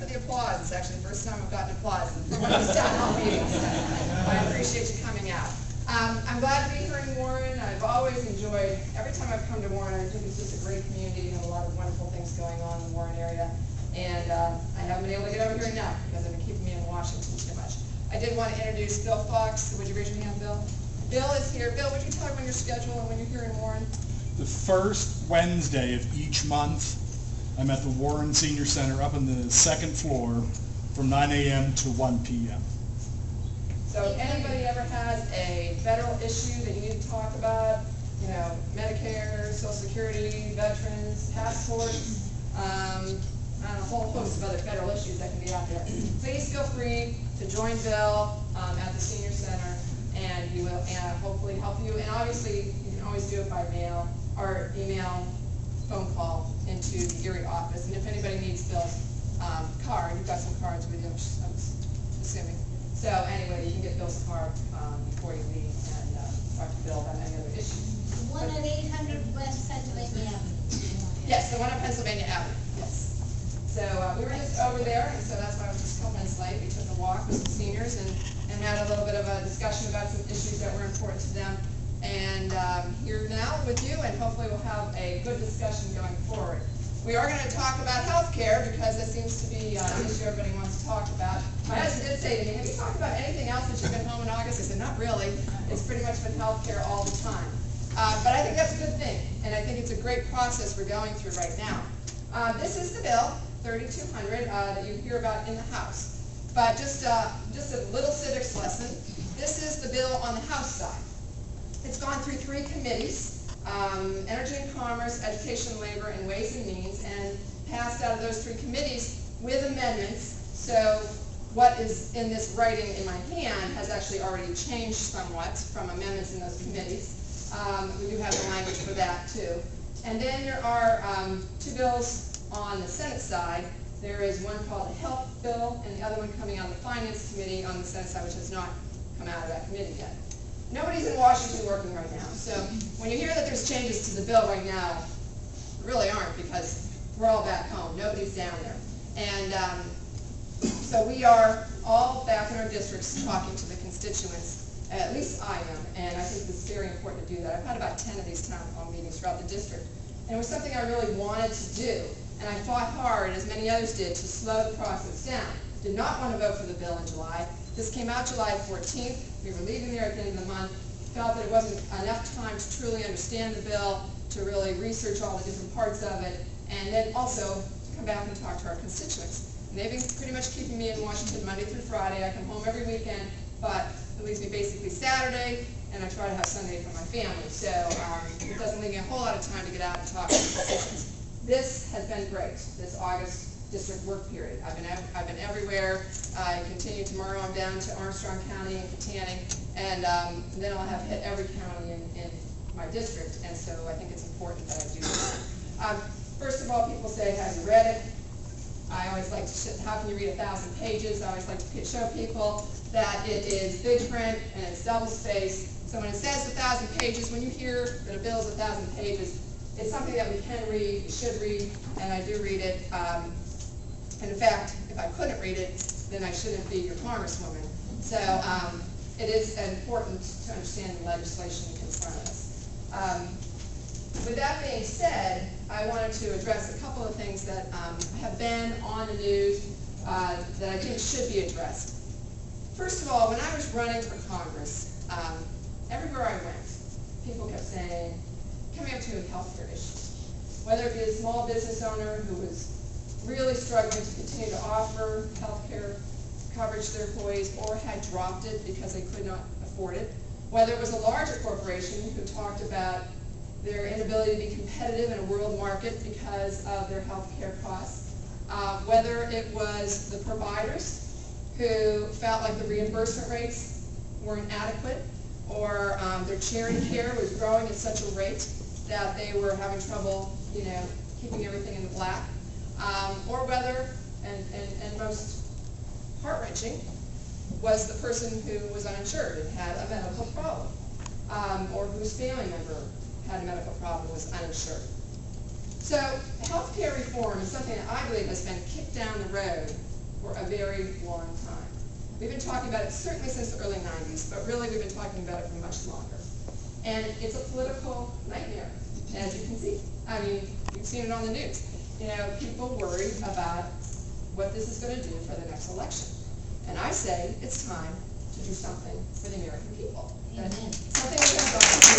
for the applause. It's actually the first time I've gotten applause for one of these town hall meetings. So I appreciate you coming out. I'm glad to be here in Warren. I've always enjoyed, every time I've come to Warren, I think it's just a great community and a lot of wonderful things going on in the Warren area. And I haven't been able to get over here enough because they've been keeping me in Washington too much. I did want to introduce Bill Fox. Would you raise your hand, Bill? Bill is here. Bill, would you tell everyone your schedule and when you're here in Warren? The first Wednesday of each month, I'm at the Warren Senior Center up on the second floor from 9 a.m. to 1 p.m. So if anybody ever has a federal issue that you need to talk about, you know, Medicare, Social Security, veterans, passports, and a whole host of other federal issues that can be out there, please feel free to join Bill at the Senior Center, and he will hopefully help you. And obviously, you can always do it by mail or email, phone call into the Erie office. And if anybody needs Bill's card, you've got some cards with you, I'm assuming. So anyway, you can get Bill's card before you leave and talk to Bill about any other issues. The one at 800 West Pennsylvania Avenue. Yes, the one on Pennsylvania Avenue, yes. So we were just over there, and so that's why I was just a couple minutes late. We took a walk with some seniors and had a little bit of a discussion about some issues that were important to them. And here now with you, and hopefully we'll have a good discussion going forward. We are going to talk about health care because that seems to be an issue everybody wants to talk about. My husband did say to me, have you talked about anything else since you've been home in August? I said, not really. It's pretty much been health care all the time. But I think that's a good thing, and I think it's a great process we're going through right now. This is the bill, 3200, that you hear about in the House. But just a little civics lesson. This is the bill on the House side. It's gone through 3 committees. Energy and Commerce, Education, Labor, and Ways and Means, and passed out of those 3 committees with amendments. So what is in this writing in my hand has actually already changed somewhat from amendments in those committees. We do have the language for that too. And then there are 2 bills on the Senate side. There is one called the Health Bill, and the other one coming out of the Finance Committee on the Senate side, which has not come out of that committee yet. Nobody's in Washington working right now, so when you hear that there's changes to the bill right now, there really aren't, because we're all back home. Nobody's down there. And so we are all back in our districts talking to the constituents. At least I am, and I think it's very important to do that. I've had about 10 of these town hall meetings throughout the district, and it was something I really wanted to do, and I fought hard, as many others did, to slow the process down. Did not want to vote for the bill in July. This came out July 14th. We were leaving there at the end of the month. Felt that it wasn't enough time to truly understand the bill, to really research all the different parts of it, and then also to come back and talk to our constituents. And they've been pretty much keeping me in Washington Monday through Friday. I come home every weekend, but it leaves me basically Saturday, and I try to have Sunday for my family. So it doesn't leave me a whole lot of time to get out and talk to the constituents. This has been great, this August district work period. I've been everywhere. I continue tomorrow. I'm down to Armstrong County and Katanning, and then I'll have hit every county in my district, and so I think it's important that I do that. First of all, people say, have you read it? I always like to, how can you read 1,000 pages? I always like to show people that it is big print and it's double-spaced. So when it says 1,000 pages, when you hear that a bill is 1,000 pages, it's something that we can read, we should read, and I do read it. And in fact, if I couldn't read it, then I shouldn't be your Congresswoman. So it is important to understand the legislation in front of us. With that being said, I wanted to address a couple of things that have been on the news that I think should be addressed. First of all, when I was running for Congress, everywhere I went, people kept saying, coming up to a health care issue. Whether it be a small business owner who was really struggling to continue to offer health care coverage to their employees or had dropped it because they could not afford it. Whether it was a larger corporation who talked about their inability to be competitive in a world market because of their health care costs. Whether it was the providers who felt like the reimbursement rates weren't adequate, or their charity care was growing at such a rate that they were having trouble, keeping everything in the black. Or whether, and most heart-wrenching, was the person who was uninsured and had a medical problem, or whose family member had a medical problem and was uninsured. So health care reform is something that I believe has been kicked down the road for a very long time. We've been talking about it certainly since the early 90s, but really we've been talking about it for much longer. And it's a political nightmare, as you can see. I mean, you've seen it on the news. You know, people worry about what this is going to do for the next election. And I say it's time to do something for the American people. Amen. Something we're going to do.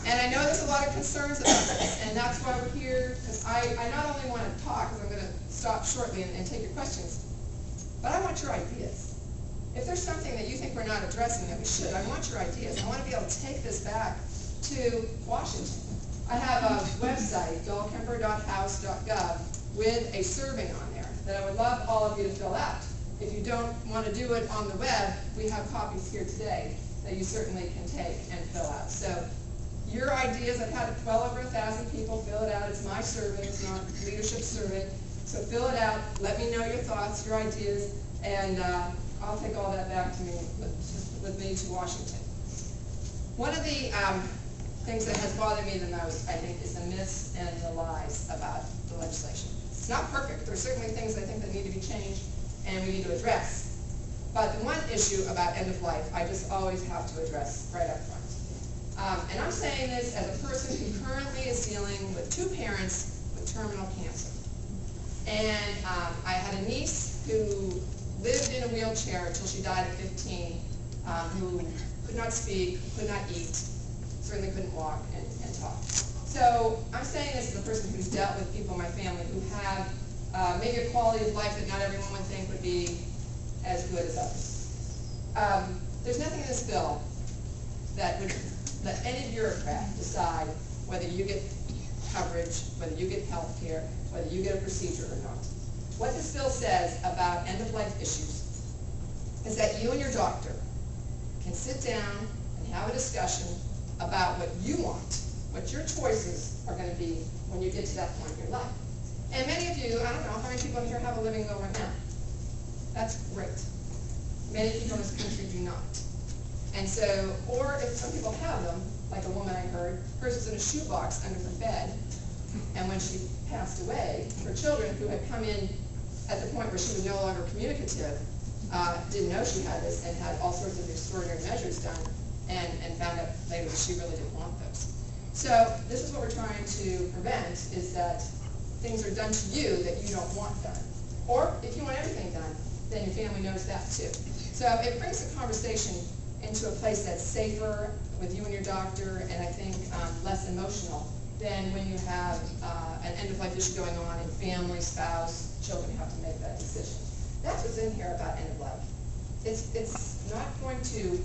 And I know there's a lot of concerns about this, and that's why we're here, because I not only want to talk, because I'm going to stop shortly and take your questions, but I want your ideas. If there's something that you think we're not addressing that we should, I want your ideas. I want to be able to take this back to Washington. I have a website, dahlkemper.house.gov, with a survey on there that I would love all of you to fill out. If you don't want to do it on the web, we have copies here today that you certainly can take and fill out. So your ideas, I've had well over 1,000 people fill it out. It's my survey, it's not leadership survey. So fill it out, let me know your thoughts, your ideas, and I'll take all that back to me with me to Washington. One of the things that has bothered me the most, I think, is the myths and the lies about the legislation. It's not perfect. There are certainly things I think that need to be changed and we need to address. But the one issue about end of life, I just always have to address right up front. And I'm saying this as a person who currently is dealing with 2 parents with terminal cancer. And I had a niece who lived in a wheelchair until she died at 15, who could not speak, could not eat, certainly couldn't walk and talk. So I'm saying this as a person who's dealt with people in my family who have maybe a quality of life that not everyone would think would be as good as others. There's nothing in this bill that would let any bureaucrat decide whether you get coverage, whether you get health care, whether you get a procedure or not. What this bill says about end-of-life issues is that you and your doctor can sit down and have a discussion about what you want, what your choices are going to be when you get to that point in your life. And many of you, I don't know, how many people in here have a living will right now? That's great. Many people in this country do not. And so, or if some people have them, like a woman I heard, hers was in a shoebox under her bed, and when she passed away, her children, who had come in at the point where she was no longer communicative, didn't know she had this and had all sorts of extraordinary measures done, and found out later that she really didn't want those. So this is what we're trying to prevent, is that things are done to you that you don't want done. Or if you want everything done, then your family knows that too. So it brings the conversation into a place that's safer with you and your doctor, and I think less emotional than when you have an end-of-life issue going on in family, spouse, children have to make that decision. That's what's in here about end-of-life. It's not going to,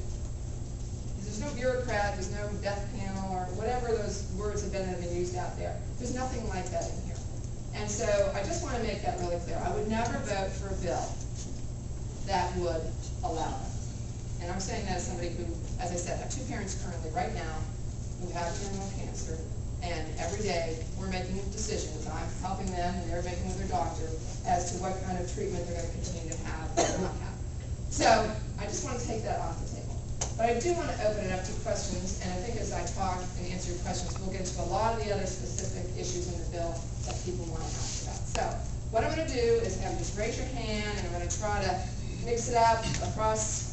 there's no bureaucrat, there's no death panel, or whatever those words have been used out there. There's nothing like that in here. And so I just want to make that really clear. I would never vote for a bill that would allow that. And I'm saying that as somebody who, as I said, have 2 parents currently right now who have terminal cancer, and every day we're making decisions. I'm helping them, and they're making with their doctor as to what kind of treatment they're going to continue to have or not have. So I just want to take that off the table. But I do want to open it up to questions, and I think as I talk and answer your questions, we'll get into a lot of the other specific issues in the bill that people want to ask about. So what I'm going to do is have you just raise your hand, and I'm going to try to mix it up across